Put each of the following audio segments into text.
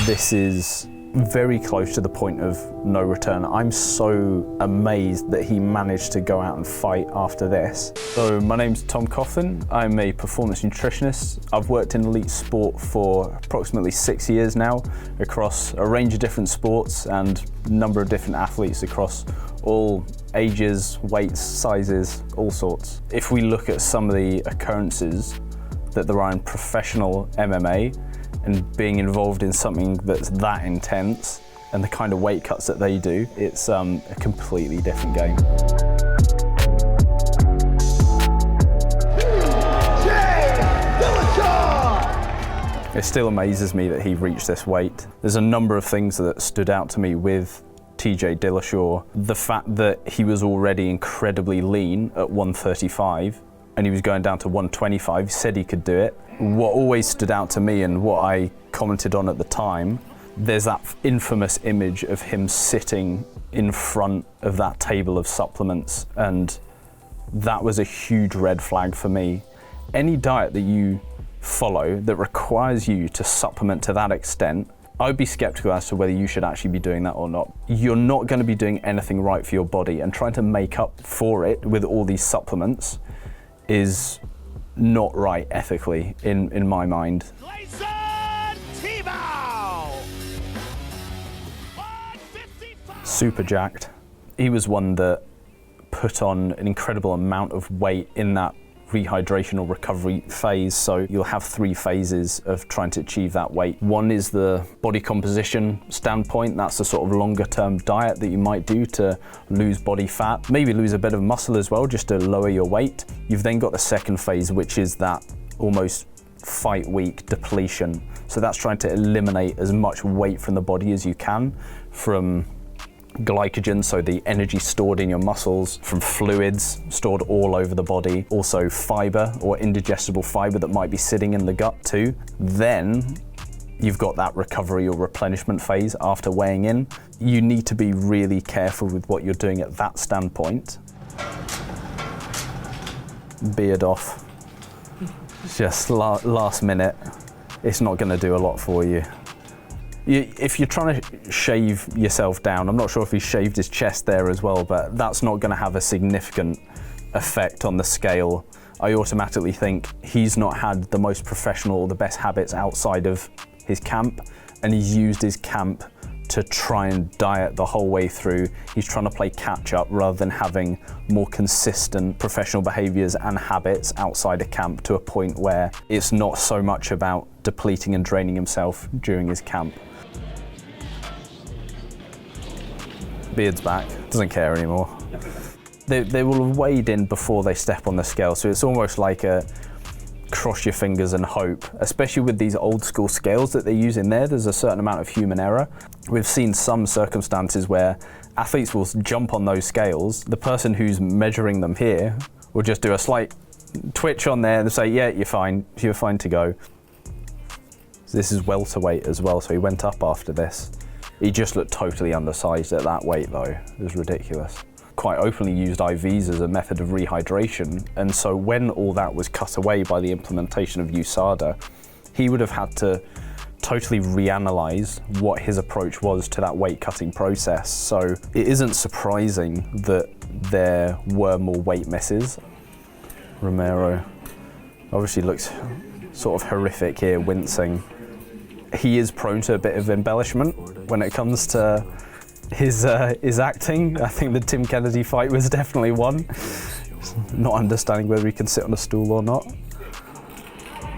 This is very close to the point of no return. I'm so amazed that he managed to go out and fight after this. So my name's Tom Coughlin. I'm a performance nutritionist. I've worked in elite sport for approximately 6 years now across a range of different sports and a number of different athletes across all ages, weights, sizes, all sorts. If we look at some of the occurrences that there are in professional MMA, and being involved in something that's that intense and the kind of weight cuts that they do, it's a completely different game. It still amazes me that he reached this weight. There's a number of things that stood out to me with TJ Dillashaw. The fact that he was already incredibly lean at 135 and he was going down to 125, he said he could do it. What always stood out to me and what I commented on at the time, there's that infamous image of him sitting in front of that table of supplements, and that was a huge red flag for me. Any diet that you follow that requires you to supplement to that extent, I would be skeptical as to whether you should actually be doing that or not. You're not going to be doing anything right for your body, and trying to make up for it with all these supplements is not right ethically in my mind. Super jacked. He was one that put on an incredible amount of weight in that rehydration or recovery phase. So you'll have 3 phases of trying to achieve that weight. One is the body composition standpoint. That's the sort of longer term diet that you might do to lose body fat, maybe lose a bit of muscle as well, just to lower your weight. You've then got the second phase, which is that almost fight week depletion. So that's trying to eliminate as much weight from the body as you can, from glycogen, so the energy stored in your muscles, from fluids stored all over the body, also fiber or indigestible fiber that might be sitting in the gut too. Then you've got that recovery or replenishment phase after weighing in. You need to be really careful with what you're doing at that standpoint. Beard off, just last minute. It's not going to do a lot for you. If you're trying to shave yourself down, I'm not sure if he shaved his chest there as well, but that's not going to have a significant effect on the scale. I automatically think he's not had the most professional or the best habits outside of his camp, and he's used his camp to try and diet the whole way through. He's trying to play catch up rather than having more consistent professional behaviors and habits outside of camp, to a point where it's not so much about depleting and draining himself during his camp. Beard's back, doesn't care anymore. They will have weighed in before they step on the scale, so it's almost like a cross your fingers and hope, especially with these old school scales that they use in there. There's a certain amount of human error. We've seen some circumstances where athletes will jump on those scales. The person who's measuring them here will just do a slight twitch on there and say, yeah, you're fine to go. This is welterweight as well, so he went up after this. He just looked totally undersized at that weight though. It was ridiculous. Quite openly used IVs as a method of rehydration, and so when all that was cut away by the implementation of USADA, he would have had to totally reanalyze what his approach was to that weight cutting process. So it isn't surprising that there were more weight misses. Romero obviously looks sort of horrific here, wincing. He is prone to a bit of embellishment when it comes to his acting. I think the Tim Kennedy fight was definitely one. Not understanding whether he can sit on a stool or not.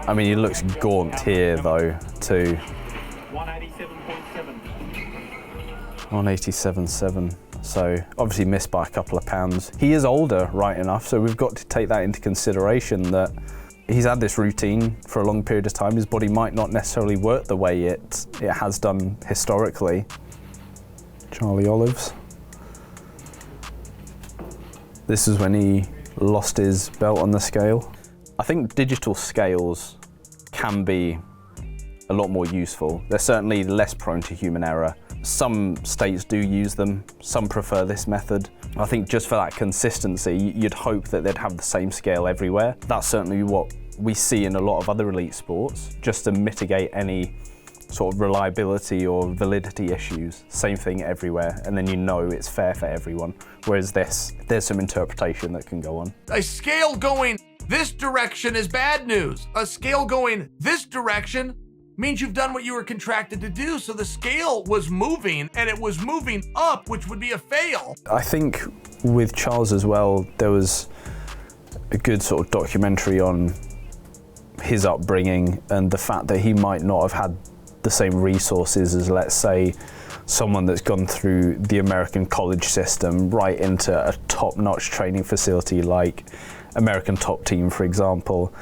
I mean, he looks gaunt here though, too. 187.7. So obviously missed by a couple of pounds. He is older, right enough, so we've got to take that into consideration, that he's had this routine for a long period of time. His body might not necessarily work the way it has done historically. Charlie Olives. This is when he lost his belt on the scale. I think digital scales can be a lot more useful. They're certainly less prone to human error. Some states do use them, some prefer this method. I think just for that consistency, you'd hope that they'd have the same scale everywhere. That's certainly what we see in a lot of other elite sports, just to mitigate any sort of reliability or validity issues. Same thing everywhere, and then you know it's fair for everyone. Whereas this, there's some interpretation that can go on. A scale going this direction is bad news. A scale going this direction means you've done what you were contracted to do. So the scale was moving, and it was moving up, which would be a fail. I think with Charles as well, there was a good sort of documentary on his upbringing and the fact that he might not have had the same resources as, let's say, someone that's gone through the American college system right into a top-notch training facility like American Top Team, for example.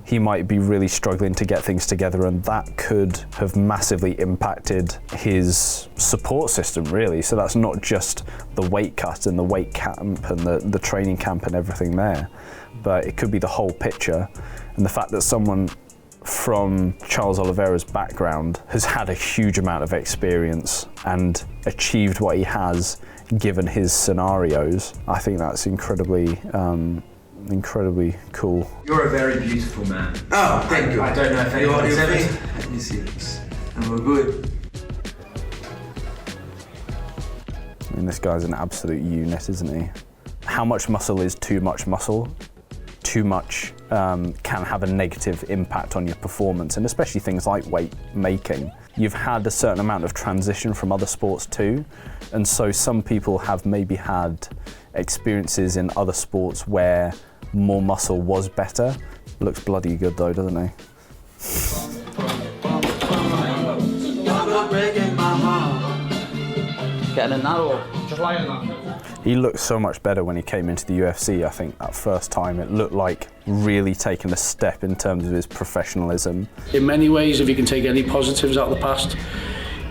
He might be really struggling to get things together, and that could have massively impacted his support system, really. So that's not just the weight cut and the weight camp and the training camp and everything there, but it could be the whole picture. And the fact that someone from Charles Oliveira's background has had a huge amount of experience and achieved what he has given his scenarios, I think that's incredibly cool. You're a very beautiful man. Oh, thank you. I don't know if anyone's ever... Let me see this. And we're good. I mean, this guy's an absolute unit, isn't he? How much muscle is too much muscle? Too much can have a negative impact on your performance, and especially things like weight making. You've had a certain amount of transition from other sports too, and so some people have maybe had experiences in other sports where more muscle was better. Looks bloody good though, doesn't he? Getting a narrow. Just lying on that. He looked so much better when he came into the UFC. I think that first time it looked like really taking a step in terms of his professionalism. In many ways, if you can take any positives out of the past,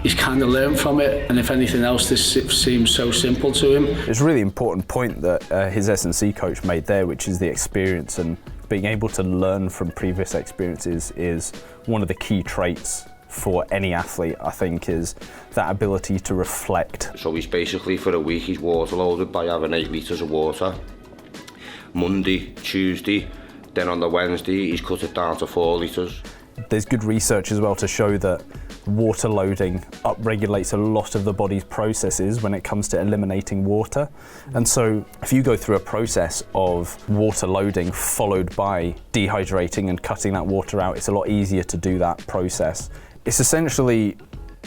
he's kind of learned from it, and if anything else, this seems so simple to him. It's a really important point that his S&C coach made there, which is the experience, and being able to learn from previous experiences is one of the key traits for any athlete, I think, is that ability to reflect. So he's basically, for a week, he's water loaded by having 8 litres of water. Monday, Tuesday, then on the Wednesday, he's cut it down to 4 litres. There's good research as well to show that water loading upregulates a lot of the body's processes when it comes to eliminating water. And so if you go through a process of water loading followed by dehydrating and cutting that water out, it's a lot easier to do that process. It's essentially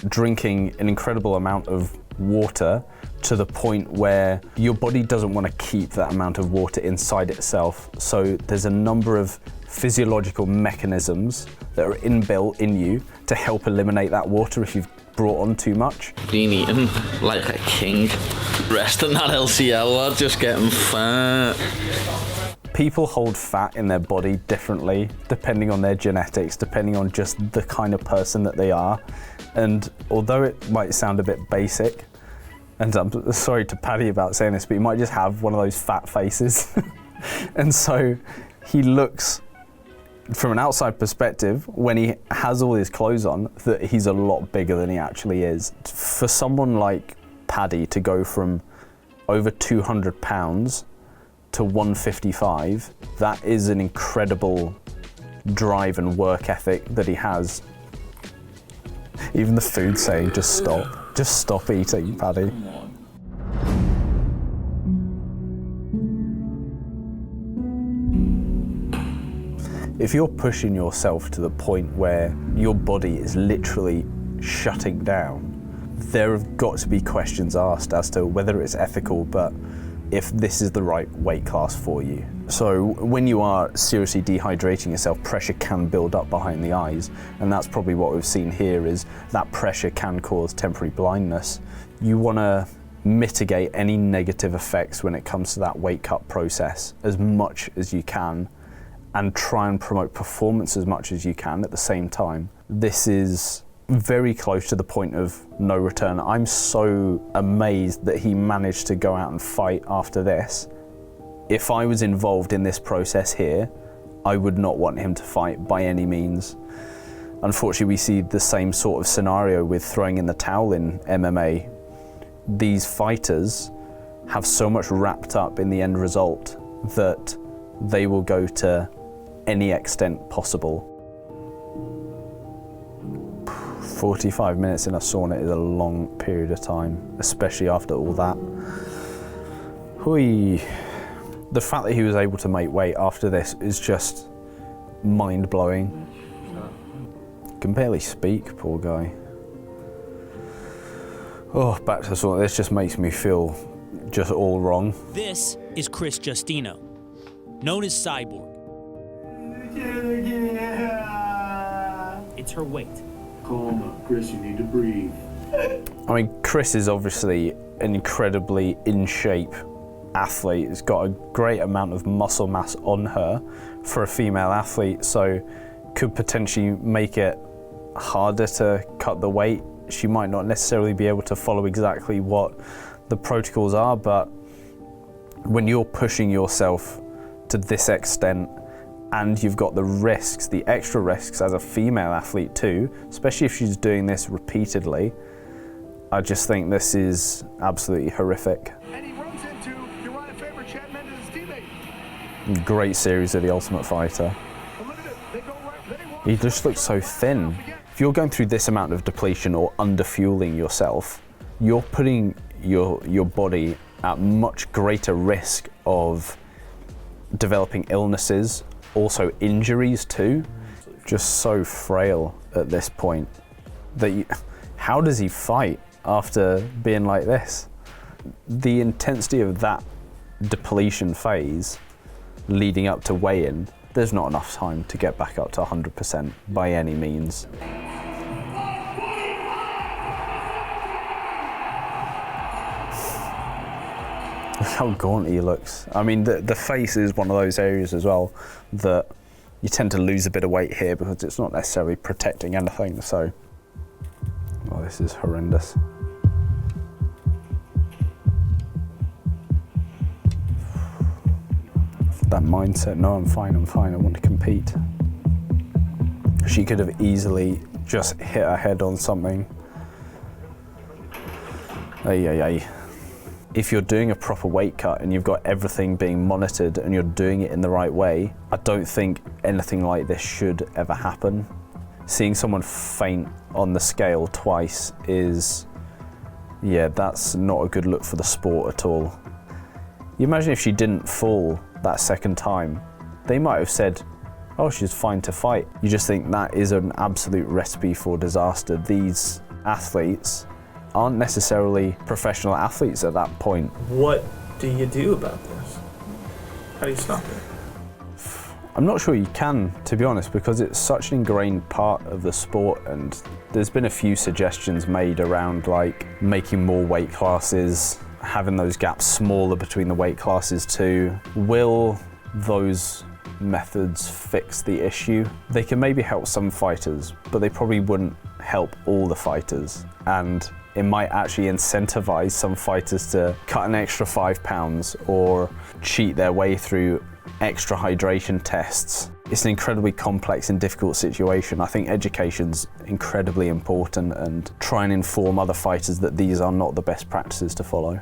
drinking an incredible amount of water to the point where your body doesn't want to keep that amount of water inside itself. So there's a number of physiological mechanisms that are inbuilt in you to help eliminate that water if you've brought on too much. Been eating like a king. Resting that LCL lad, just getting fat. People hold fat in their body differently, depending on their genetics, depending on just the kind of person that they are. And although it might sound a bit basic, and I'm sorry to Paddy about saying this, but he might just have one of those fat faces. And so he looks, from an outside perspective, when he has all his clothes on, that he's a lot bigger than he actually is. For someone like Paddy to go from over 200 pounds to 155, that is an incredible drive and work ethic that he has. Even the food saying, just stop eating, Paddy. If you're pushing yourself to the point where your body is literally shutting down, there have got to be questions asked as to whether it's ethical, but if this is the right weight class for you. So when you are seriously dehydrating yourself, pressure can build up behind the eyes, and that's probably what we've seen here, is that pressure can cause temporary blindness. You want to mitigate any negative effects when it comes to that weight cut process as much as you can, and try and promote performance as much as you can at the same time. This is very close to the point of no return. I'm so amazed that he managed to go out and fight after this. If I was involved in this process here, I would not want him to fight by any means. Unfortunately, we see the same sort of scenario with throwing in the towel in MMA. These fighters have so much wrapped up in the end result that they will go to any extent possible. 45 minutes in a sauna is a long period of time, especially after all that. Hui. The fact that he was able to make weight after this is just mind-blowing. Can barely speak, poor guy. Oh, back to the sauna. This just makes me feel just all wrong. This is Chris Justino, known as Cyborg. It's her weight. Calm up, Chris, you need to breathe. I mean, Chris is obviously an incredibly in-shape athlete. He's got a great amount of muscle mass on her for a female athlete, so could potentially make it harder to cut the weight. She might not necessarily be able to follow exactly what the protocols are, but when you're pushing yourself to this extent and you've got the risks, the extra risks as a female athlete too, especially if she's doing this repeatedly, I just think this is absolutely horrific. And he runs into your Ryan favorite Chad Mendes' teammate. Great series of The Ultimate Fighter. He just looks so thin. If you're going through this amount of depletion or underfueling yourself, you're putting your body at much greater risk of developing illnesses, also injuries too. Just so frail at this point. How does he fight after being like this? The intensity of that depletion phase leading up to weigh-in, there's not enough time to get back up to 100% by any means. Look how gaunt he looks. I mean, the face is one of those areas as well that you tend to lose a bit of weight here because it's not necessarily protecting anything, so, oh, this is horrendous. That mindset, no, I'm fine, I want to compete. She could have easily just hit her head on something. Ay. If you're doing a proper weight cut and you've got everything being monitored and you're doing it in the right way, I don't think anything like this should ever happen. Seeing someone faint on the scale twice is, yeah, that's not a good look for the sport at all. You imagine if she didn't fall that second time, they might have said, oh, she's fine to fight. You just think that is an absolute recipe for disaster. These athletes aren't necessarily professional athletes at that point. What do you do about this? How do you stop it? I'm not sure you can, to be honest, because it's such an ingrained part of the sport, and there's been a few suggestions made around like making more weight classes, having those gaps smaller between the weight classes too. Will those methods fix the issue? They can maybe help some fighters, but they probably wouldn't help all the fighters. And it might actually incentivize some fighters to cut an extra 5 pounds or cheat their way through extra hydration tests. It's an incredibly complex and difficult situation. I think education's incredibly important, and try and inform other fighters that these are not the best practices to follow.